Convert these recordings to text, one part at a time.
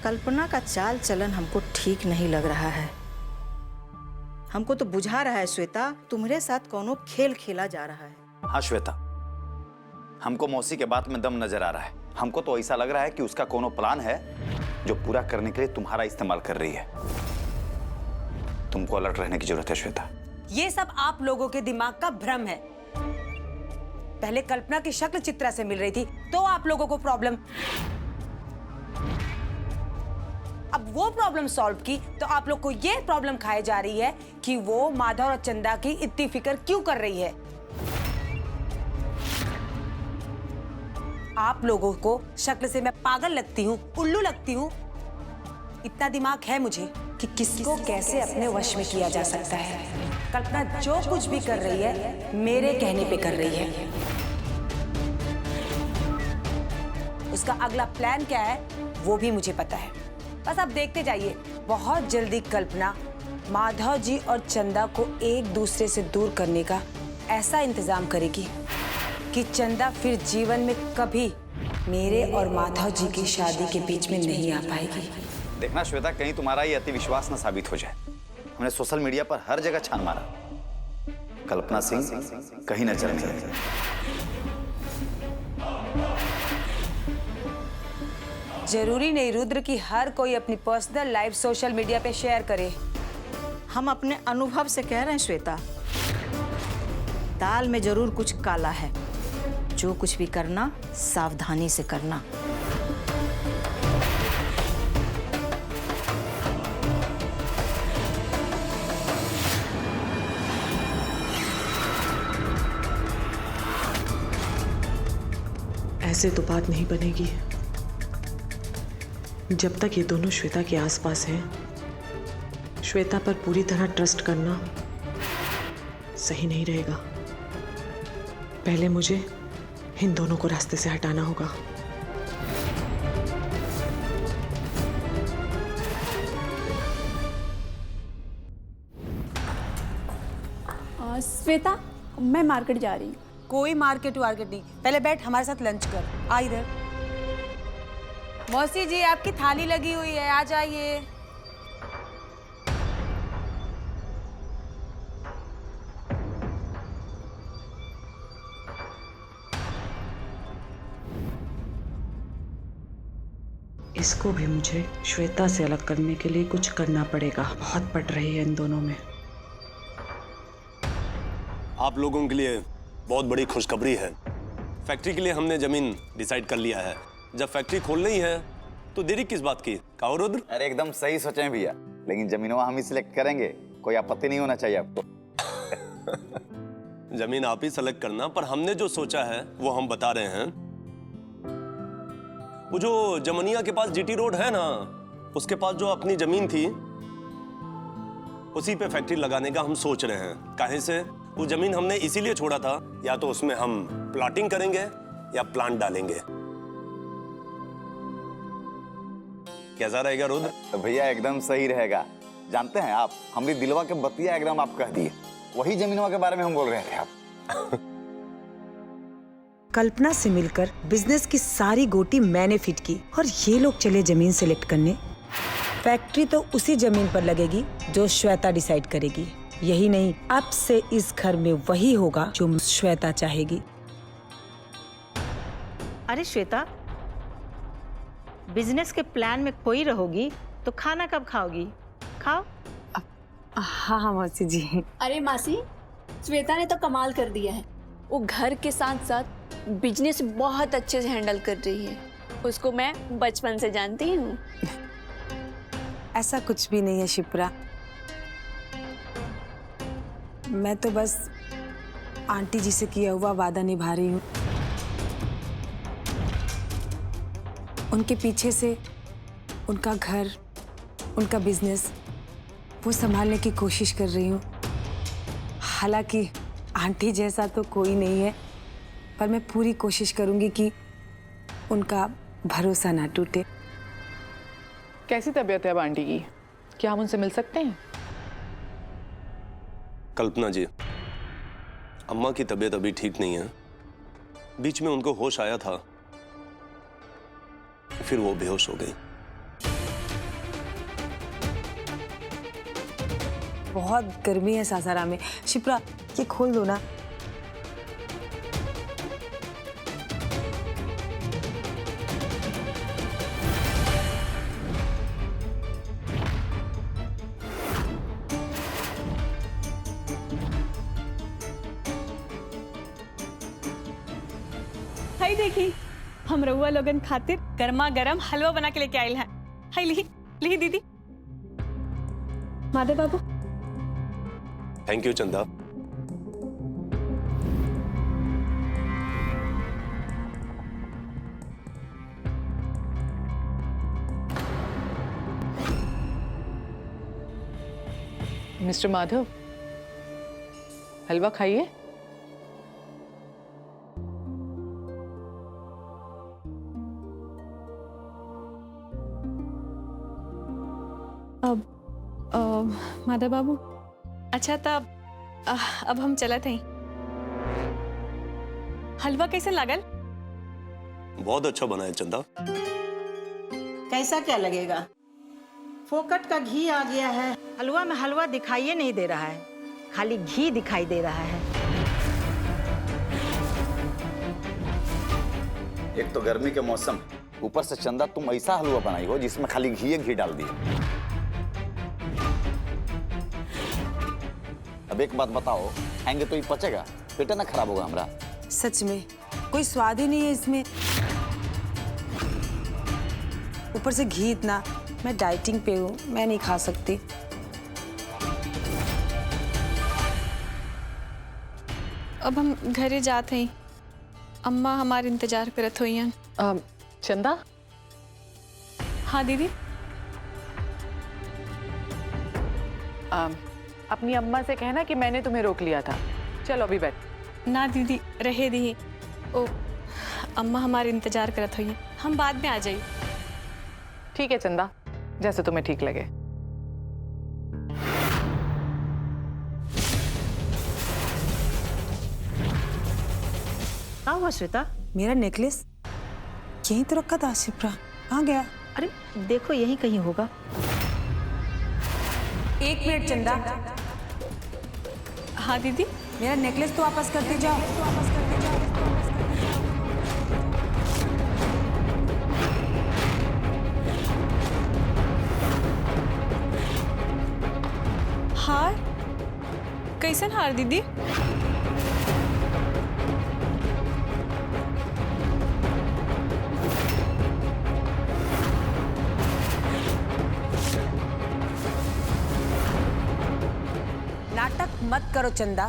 कल्पना का चाल चलन हमको ठीक नहीं लग रहा है। हमको तो बुझा रहा है श्वेता, तुम्हारे साथ कोनो खेल खेला जा रहा है। हाँ श्वेता, हमको मौसी के बात में दम नजर आ रहा है। हमको तो ऐसा लग रहा है कि उसका कोनो प्लान है जो पूरा करने के लिए तुम्हारा इस्तेमाल कर रही है। तुमको अलर्ट रहने की जरूरत है श्वेता। ये सब आप लोगों के दिमाग का भ्रम है। पहले कल्पना की शक्ल चित्रा से मिल रही थी तो आप लोगों को प्रॉब्लम, अब वो प्रॉब्लम सॉल्व की तो आप लोग को ये प्रॉब्लम खाई जा रही है कि वो माधव और चंदा की इतनी फिक्र क्यों कर रही है। आप लोगों को शक्ल से मैं पागल लगती हूँ, उल्लू लगती हूँ। इतना दिमाग है मुझे कि किसको कैसे अपने वश में किया जा सकता है। कल्पना जो कुछ भी कर रही है मेरे कहने पे कर रही है। उसका अगला प्लान क्या है वो भी मुझे पता है। बस आप देखते जाइए, बहुत जल्दी कल्पना माधव जी और चंदा को एक दूसरे से दूर करने का ऐसा इंतजाम करेगी कि चंदा फिर जीवन में कभी मेरे और माधव जी की शादी के बीच में नहीं आ पाएगी। देखना श्वेता, कहीं तुम्हारा ये अति विश्वास न साबित हो जाए। हमने सोशल मीडिया पर हर जगह छान मारा, कल्पना सिंह कहीं नजर नहीं आई। जरूरी नहीं रुद्र कि हर कोई अपनी पर्सनल लाइफ सोशल मीडिया पे शेयर करे। हम अपने अनुभव से कह रहे हैं श्वेता, दाल में जरूर कुछ काला है। जो कुछ भी करना सावधानी से करना। ऐसे तो बात नहीं बनेगी। जब तक ये दोनों श्वेता के आसपास हैं, श्वेता पर पूरी तरह ट्रस्ट करना सही नहीं रहेगा। पहले मुझे इन दोनों को रास्ते से हटाना होगा। श्वेता, मैं मार्केट जा रही हूँ। कोई मार्केट वार्केट नहीं, पहले बैठ हमारे साथ लंच कर। आ इधर। मौसी जी आपकी थाली लगी हुई है, आ जाइए। इसको भी मुझे श्वेता से अलग करने के लिए कुछ करना पड़ेगा। बहुत पड़ रही है इन दोनों में। आप लोगों के लिए बहुत बड़ी खुशखबरी है। फैक्ट्री के लिए हमने जमीन डिसाइड कर लिया है। जब फैक्ट्री खोलनी ही है तो देरी किस बात की? कहो रुद्र। अरे एकदम सही सोचे हैं भैया, लेकिन जमीनों हम ही सिलेक्ट करेंगे, कोई आपत्ति नहीं होना चाहिए आपको। जमीन आप ही सेलेक्ट करना, पर हमने जो सोचा है वो हम बता रहे हैं। वो जो जमनिया के पास जीटी रोड है ना, उसके पास जो अपनी जमीन थी उसी पे फैक्ट्री लगाने का हम सोच रहे हैं। काहे से? वो जमीन हमने इसीलिए छोड़ा था, या तो उसमें हम प्लॉटिंग करेंगे या प्लांट डालेंगे। कैसा रहेगा रुद्र? तो भैया एकदम सही रहेगा। जानते हैं आप, हमारी दिलवा के बतिया एकदम आप कह दिए। वही जमीनों के बारे में हम बोल रहे थे आप। कल्पना से मिलकर बिजनेस की सारी गोटी मैंने फिट की और ये लोग चले जमीन सेलेक्ट करने। फैक्ट्री तो उसी जमीन पर लगेगी जो श्वेता डिसाइड करेगी। यही नहीं, अब से इस घर में वही होगा जो श्वेता चाहेगी। अरे श्वेता, बिजनेस के प्लान में खोई रहोगी तो खाना कब खाओगी? खाओ। हाँ हाँ मौसी जी। अरे मासी, श्वेता ने तो कमाल कर दिया है। वो घर के साथ साथ बिजनेस बहुत अच्छे से हैंडल कर रही है। उसको मैं बचपन से जानती हूँ। ऐसा कुछ भी नहीं है शिप्रा, मैं तो बस आंटी जी से किया हुआ वादा निभा रही हूँ। उनके पीछे से उनका घर, उनका बिजनेस वो संभालने की कोशिश कर रही हूँ। हालांकि आंटी जैसा तो कोई नहीं है, पर मैं पूरी कोशिश करूँगी कि उनका भरोसा ना टूटे। कैसी तबीयत है अब आंटी की? क्या हम उनसे मिल सकते हैं? कल्पना जी, अम्मा की तबीयत अभी ठीक नहीं है। बीच में उनको होश आया था, फिर वो बेहोश हो गई। बहुत गर्मी है सासाराम में। शिप्रा ये खोल दो ना। हाय देखी, हम रउआ लोगन खातिर गर्मा गर्म हलवा बना के लेके आयल हैं। हाय ली ली दीदी। माधव बाबू। थैंक यू चंदा। मिस्टर माधव, हलवा खाइए। माधव बाबू, अच्छा तब अब हम चलत हैं। हलवा कैसे लागल? बहुत अच्छा बना है चंदा। कैसा क्या लगेगा? फोकट का घी आ गया है। हलवा में हलवा दिखाई नहीं दे रहा है, खाली घी दिखाई दे रहा है। एक तो गर्मी के मौसम, ऊपर से चंदा तुम ऐसा हलवा बनाई हो जिसमें खाली घी डाल दिए। अब एक बात बताओ, खाएंगे तो ये पचेगा? पेट ना खराब होगा हमारा? सच में कोई स्वाद ही नहीं है इसमें, ऊपर से घी इतना। मैं डाइटिंग पे हूँ, मैं नहीं खा सकती। अब हम घरे जाते हैं। अम्मा हमारे इंतजार करत हुई हैं। चंदा, हाँ दीदी। अपनी अम्मा से कहना कि मैंने तुम्हें रोक लिया था। चलो अभी बैठ। ना दीदी, रहे दी। ओ, अम्मा हमारे इंतजार करत हुई हैं, हम बाद में आ जाइए। ठीक है चंदा, जैसे तुम्हें ठीक लगे। क्या हुआ श्वेता? मेरा नेकलेस यहीं तो रखा था शिप्रा, कहाँ गया? अरे देखो, यहीं कहीं होगा। एक मिनट चंदा, हाँ दीदी। मेरा नेकलेस तो वापस करते जाओ। हार? कैसन हार दीदी? नाटक मत करो चंदा,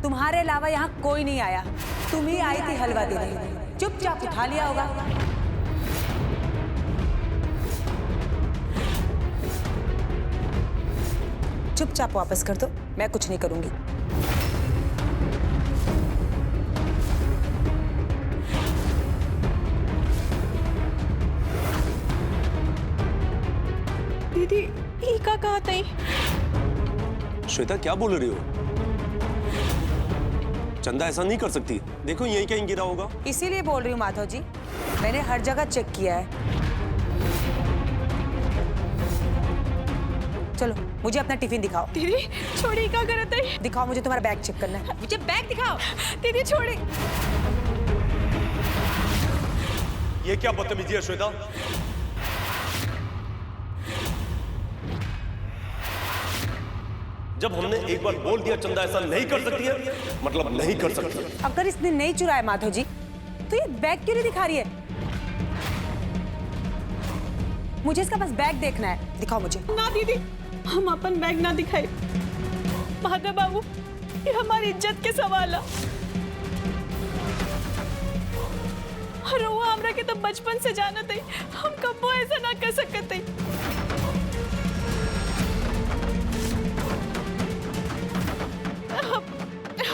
तुम्हारे अलावा यहाँ कोई नहीं आया। तुम ही आई थी हलवा देने, चुपचाप उठा लिया होगा। चुपचाप वापस कर दो, मैं कुछ नहीं करूंगी। दीदी ई का कहा तई? श्वेता क्या बोल रही हो? चंदा ऐसा नहीं कर सकती। देखो यहीं कहीं गिरा होगा। इसीलिए बोल रही हूँ माधव जी, मैंने हर जगह चेक किया है। चलो मुझे अपना टिफिन दिखाओ। दीदी छोड़ी, क्या करत है? दिखाओ, मुझे तुम्हारा बैग चेक करना है। मुझे बैग दिखाओ। दीदी छोड़ी। ये क्या बदतमीजी है श्वेता? जब हमने एक बार बोल दिया चंदा ऐसा नहीं कर सकती है, मतलब नहीं कर सकती। अगर इसने नहीं चुराया माधव जी, तो ये बैग क्यों नहीं दिखा रही है? मुझे इसका बस बैग देखना है, दिखाओ मुझे। ना दीदी, हम अपन बैग ना दिखाए। माधव बाबू, ये हमारी इज्जत के सवाल है। रउआ हमरा के तो बचपन से जानत है, हम कबो ऐसा ना कर सकते।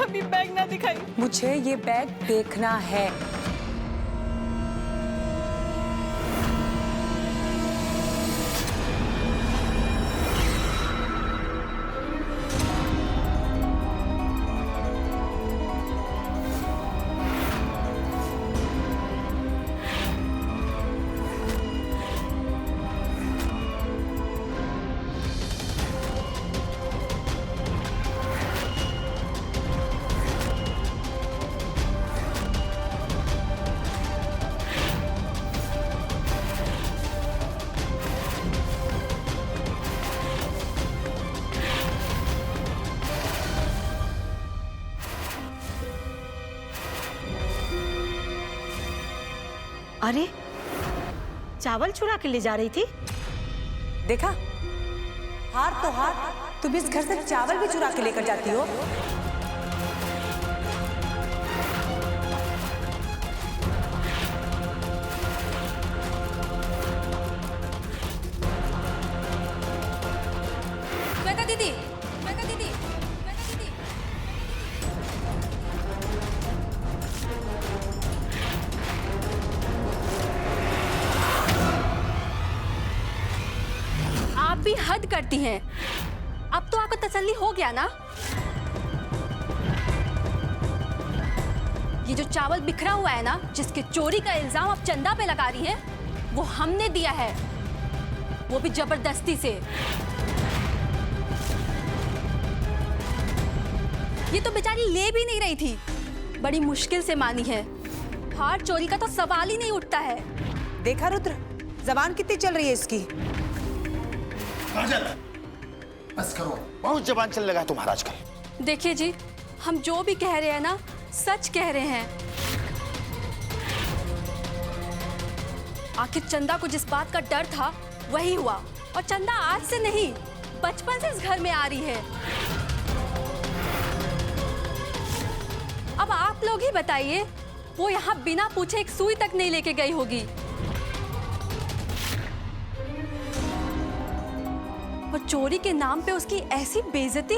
अभी बैग ना दिखाई। मुझे ये बैग देखना है। अरे, चावल चुरा के ले जा रही थी? देखा, हार तो हार, तुम इस घर से चावल भी चुरा के लेकर जाती हो। श्वेता दीदी, श्वेता दीदी, श्वेता दीदी। आप भी हद करती हैं। अब तो आपको तसल्ली हो गया ना? ये जो चावल बिखरा हुआ है ना, जिसके चोरी का इल्जाम आप चंदा पे लगा रही हैं, वो हमने दिया है, वो भी जबरदस्ती से। ये तो बेचारी ले भी नहीं रही थी, बड़ी मुश्किल से मानी है। हार चोरी का तो सवाल ही नहीं उठता है। देखा रुद्र, जबान कितनी चल रही है इसकी। काजल, बस करो, बहुत जबान चलने लगा है तुम्हारा आजकल। देखिए जी, हम जो भी कह रहे हैं ना, सच कह रहे हैं। आखिर चंदा को जिस बात का डर था वही हुआ, और चंदा आज से नहीं, बचपन से इस घर में आ रही है। अब आप लोग ही बताइए, वो यहाँ बिना पूछे एक सुई तक नहीं लेके गई होगी। और चोरी के नाम पे उसकी ऐसी बेइज्जती।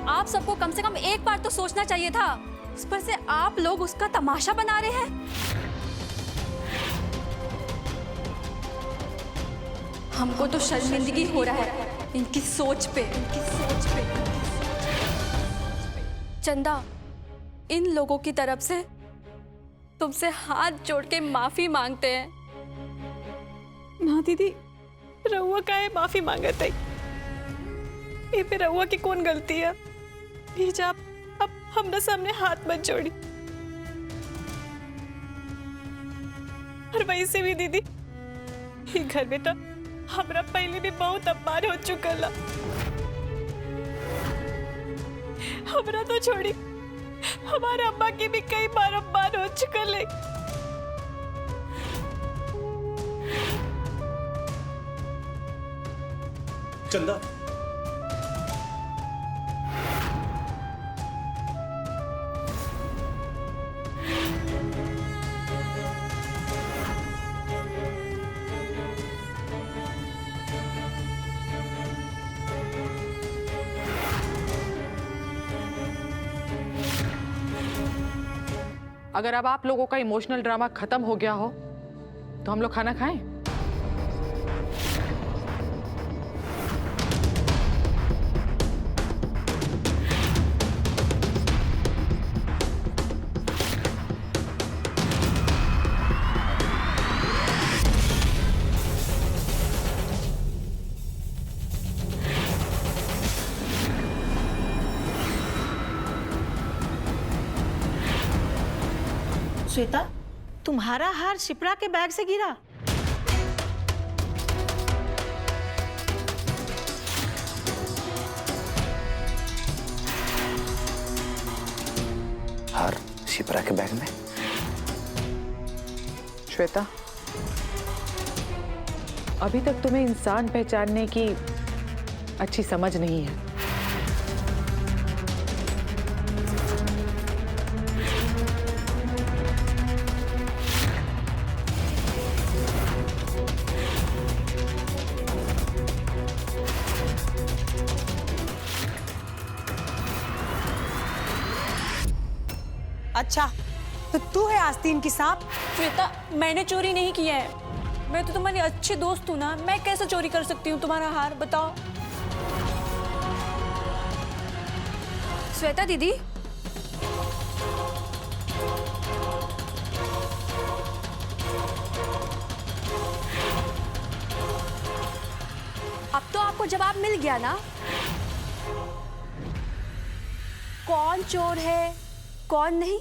आप सबको कम से कम एक बार तो सोचना चाहिए था। उस पर से आप लोग उसका तमाशा बना रहे हैं। हमको तो शर्मिंदगी हो रहा है इनकी सोच पे। चंदा, इन लोगों की तरफ से तुमसे हाथ जोड़ के माफी मांगते हैं। ना दीदी, रहुआ काहे माफी मांगत है? ये पे रहुआ की कौन गलती है? प्लीज आप अब हमरा सामने हाथ मत जोड़ी। और वैसे भी दीदी, ये घर में तो हमरा पहले भी बहुत अपमान हो चुका ला। हमरा तो छोड़ी, हमारे अम्मा की भी कई बार अपमान हो चुका ले। चंदा, अगर अब आप लोगों का इमोशनल ड्रामा खत्म हो गया हो तो हम लोग खाना खाएं। श्वेता, तुम्हारा हार शिप्रा के बैग से गिरा? हार शिप्रा के बैग में? श्वेता, अभी तक तुम्हें इंसान पहचानने की अच्छी समझ नहीं है। अच्छा, तो तू है आस्तीन की सांप? श्वेता, मैंने चोरी नहीं किया है। मैं तो तुम्हारी अच्छी दोस्त हूँ ना, मैं कैसे चोरी कर सकती हूँ तुम्हारा हार? बताओ। श्वेता दीदी, अब तो आपको जवाब मिल गया ना, कौन चोर है कौन नहीं।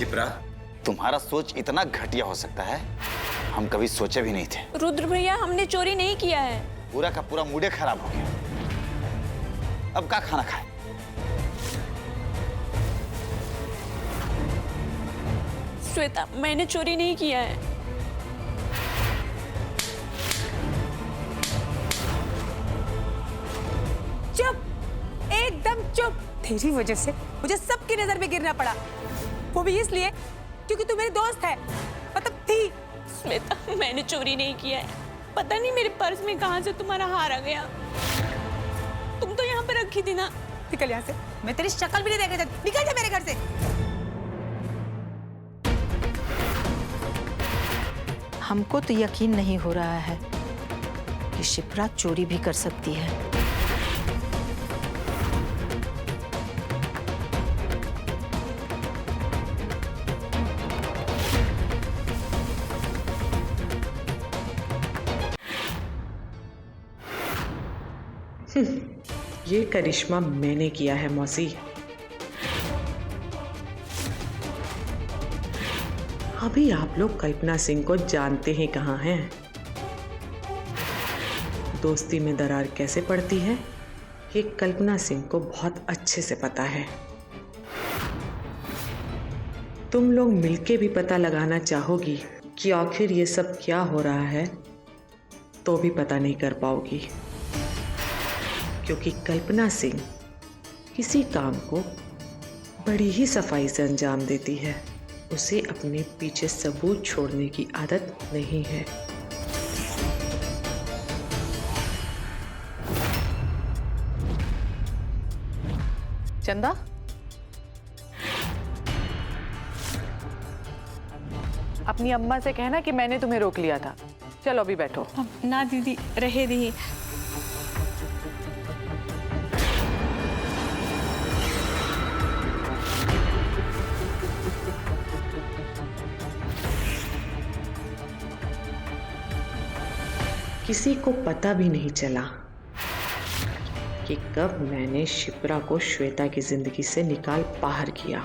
शिप्रा, तुम्हारा सोच इतना घटिया हो सकता है, हम कभी सोचे भी नहीं थे। रुद्र भैया, हमने चोरी नहीं किया है। पूरा का पूरा मूड खराब हो गया। अब क्या खाना खाए? श्वेता, मैंने चोरी नहीं किया है। चुप, एकदम चुप। तेरी वजह से मुझे सबकी नजर में गिरना पड़ा, वो भी इसलिए क्योंकि तू मेरी दोस्त है, मतलब थी। श्वेता, मैंने चोरी नहीं किया है। पता नहीं मेरे पर्स में कहां से तुम्हारा हार आ गया। तुम तो यहाँ पे रखी थी ना। निकल यहाँ से, मैं तेरी शक्ल भी नहीं देखना चाहती। निकल जा मेरे घर से। हमको तो यकीन नहीं हो रहा है कि शिप्रा चोरी भी कर सकती है। ये करिश्मा मैंने किया है मौसी। अभी आप लोग कल्पना सिंह को जानते ही कहाँ हैं। दोस्ती में दरार कैसे पड़ती है ये कल्पना सिंह को बहुत अच्छे से पता है। तुम लोग मिलके भी पता लगाना चाहोगी कि आखिर ये सब क्या हो रहा है तो भी पता नहीं कर पाओगी, क्योंकि कल्पना सिंह किसी काम को बड़ी ही सफाई से अंजाम देती है। उसे अपने पीछे सबूत छोड़ने की आदत नहीं है। चंदा, अपनी अम्मा से कहना कि मैंने तुम्हें रोक लिया था। चलो अभी बैठो। ना दीदी, रहे दी। किसी को पता भी नहीं चला कि कब मैंने शिप्रा को श्वेता की जिंदगी से निकाल बाहर किया।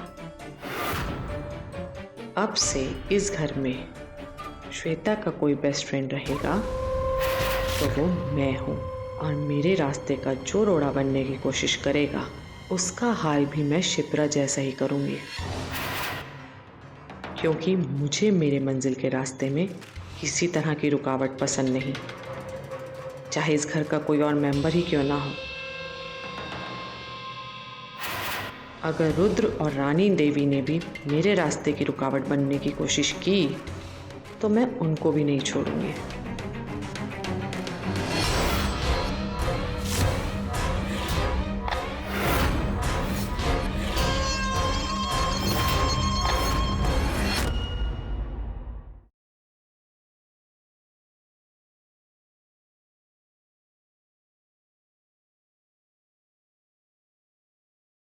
अब से इस घर में श्वेता का कोई बेस्ट फ्रेंड रहेगा तो वो मैं हूँ, और मेरे रास्ते का जो रोड़ा बनने की कोशिश करेगा उसका हाल भी मैं शिप्रा जैसा ही करूँगी, क्योंकि मुझे मेरे मंजिल के रास्ते में किसी तरह की रुकावट पसंद नहीं, चाहे इस घर का कोई और मेंबर ही क्यों ना हो। अगर रुद्र और रानी देवी ने भी मेरे रास्ते की रुकावट बनने की कोशिश की तो मैं उनको भी नहीं छोड़ूंगी।